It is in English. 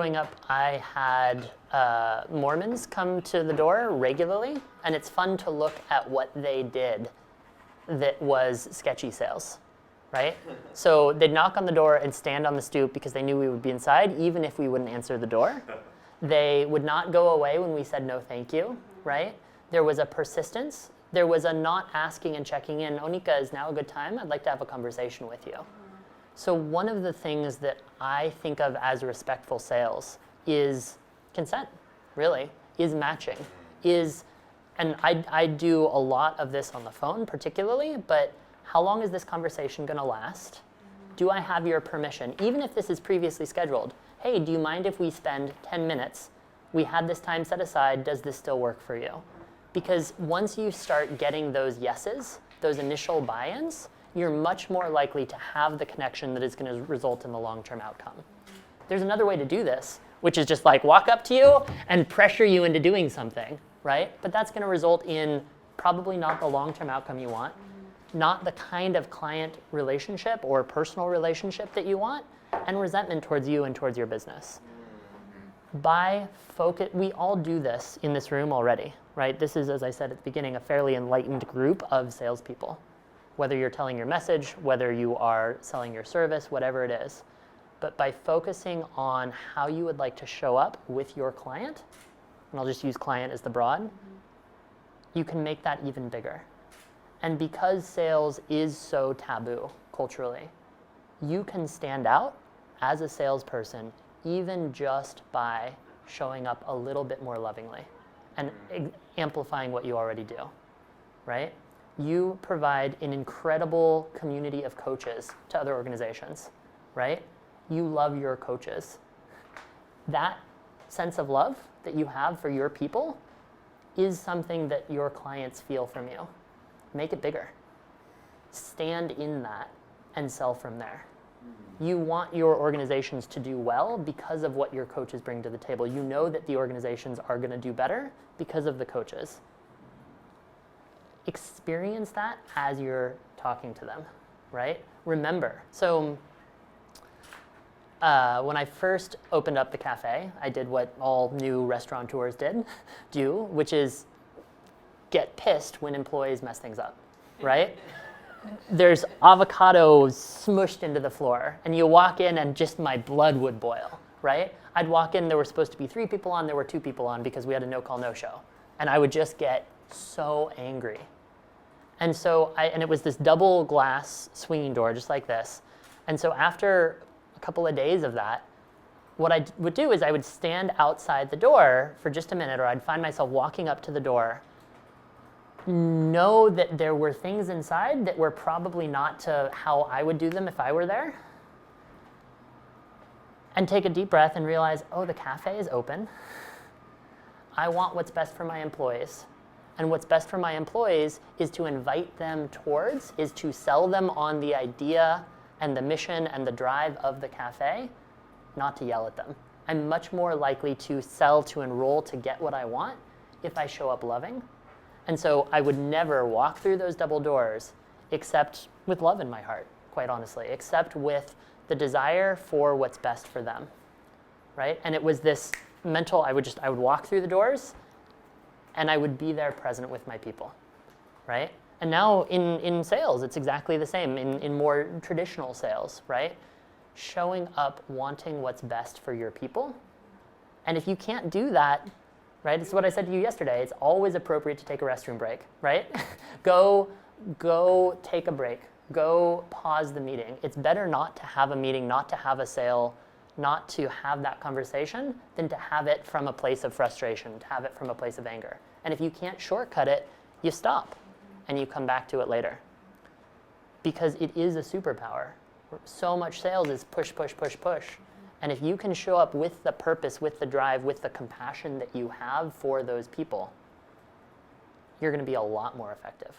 growing up, I had Mormons come to the door regularly, and it's fun to look at what they did that was sketchy sales, right? So they'd knock on the door and stand on the stoop because they knew we would be inside, even if we wouldn't answer the door. They would not go away when we said no thank you, right? There was a persistence. There was a not asking and checking in. Onika, is now a good time? I'd like to have a conversation with you. So one of the things that I think of as respectful sales is consent, really, is matching, and I do a lot of this on the phone particularly, but how long is this conversation gonna last? Do I have your permission? Even if this is previously scheduled, hey, do you mind if we spend 10 minutes? We had this time set aside, does this still work for you? Because once you start getting those yeses, those initial buy-ins, you're much more likely to have the connection that is going to result in the long-term outcome. There's another way to do this, which is just like walk up to you and pressure you into doing something, right? But that's going to result in probably not the long-term outcome you want, not the kind of client relationship or personal relationship that you want, and resentment towards you and towards your business. By focus, we all do this in this room already, right? This is, as I said at the beginning, a fairly enlightened group of salespeople. Whether you're telling your message, whether you are selling your service, whatever it is. But by focusing on how you would like to show up with your client, and I'll just use client as the broad, you can make that even bigger. And because sales is so taboo culturally, you can stand out as a salesperson even just by showing up a little bit more lovingly and amplifying what you already do, right? You provide an incredible community of coaches to other organizations, right? You love your coaches. That sense of love that you have for your people is something that your clients feel from you. Make it bigger. Stand in that and sell from there. You want your organizations to do well because of what your coaches bring to the table. You know that the organizations are going to do better because of the coaches. Experience that as you're talking to them, right? Remember, so when I first opened up the cafe, I did what all new restaurateurs do, which is get pissed when employees mess things up, right? There's avocado smushed into the floor, and you walk in and just my blood would boil, right? I'd walk in, there were supposed to be 3 people on, there were 2 people on because we had a no-call, no-show. And I would just get so angry. And so, and it was this double glass swinging door, just like this. And so after a couple of days of that, what I would do is I would stand outside the door for just a minute, or I'd find myself walking up to the door, know that there were things inside that were probably not to how I would do them if I were there, and take a deep breath and realize, oh, the cafe is open. I want what's best for my employees. And what's best for my employees is to invite them towards, is to sell them on the idea and the mission and the drive of the cafe, not to yell at them. I'm much more likely to sell, to enroll, to get what I want if I show up loving. And so I would never walk through those double doors except with love in my heart, quite honestly, except with the desire for what's best for them, right? And it was this mental, I would walk through the doors and I would be there present with my people, right? And now in sales, it's exactly the same, in more traditional sales, right? Showing up wanting what's best for your people. And if you can't do that, right, it's what I said to you yesterday, it's always appropriate to take a restroom break, right? Go take a break. Go pause the meeting. It's better not to have a meeting, not to have a sale, not to have that conversation than to have it from a place of frustration, to have it from a place of anger. And if you can't shortcut it, you stop and you come back to it later. Because it is a superpower. So much sales is push, push, push, push. And if you can show up with the purpose, with the drive, with the compassion that you have for those people, you're going to be a lot more effective.